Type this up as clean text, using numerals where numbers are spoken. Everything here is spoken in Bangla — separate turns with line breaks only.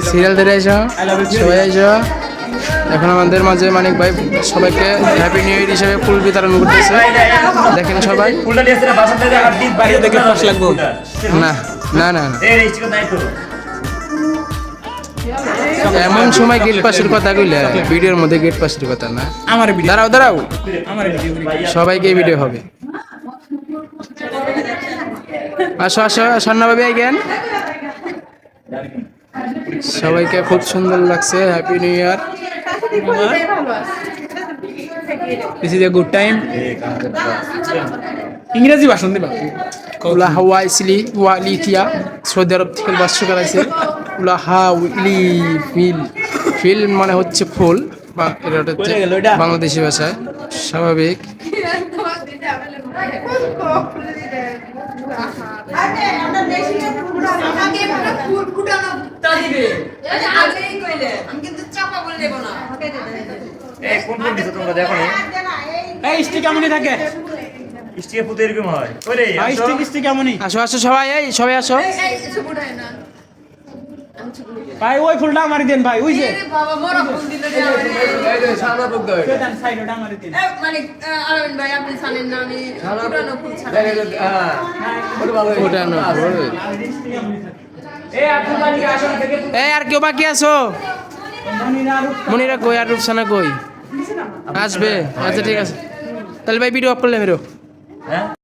সিরিয়াল ধরে এসো, সবাই এসো। এখন আমাদের মাঝে মানিক ভাই সবাইকে হ্যাপি নিউ ইয়ার হিসেবে ফুল বিতরণ করতেছে। দেখেন সবাই। না না না না, এমন সময় গেট পাসের কথা কইলে ভিডিওর মধ্যে গেট পাসের কথা না। আমার দাঁড়াও দাঁড়াও, সবাইকে ভিডিও হবে। আসো আসো স্বর্ণা ভাবি আইগেন। সবাইকে খুব সুন্দর লাগছে, happy new year.
This is a good time. ইংরেজি ভাষণ দিবা।
উলা হাওয়া ইসলি ওয়ালিথিয়া, সৌদি আরব থেকে বাস্য করাইছে। উলা হাউলি ফিল, ফিল মানে হচ্ছে ফুল, বা এটা হচ্ছে বাংলাদেশি ভাষায় স্বাভাবিক। আসো আসো সবাই, এই সবাই আসো।
ভাই ওই ফুলটা আমারই দেন ভাই, ওই যে
এই আর কেউ বাকি আছো? মনিরা কই আর রূপসানা কই? আসবে, আচ্ছা ঠিক আছে, তাহলে ভাই ভিডিও অফ করলে মেরো।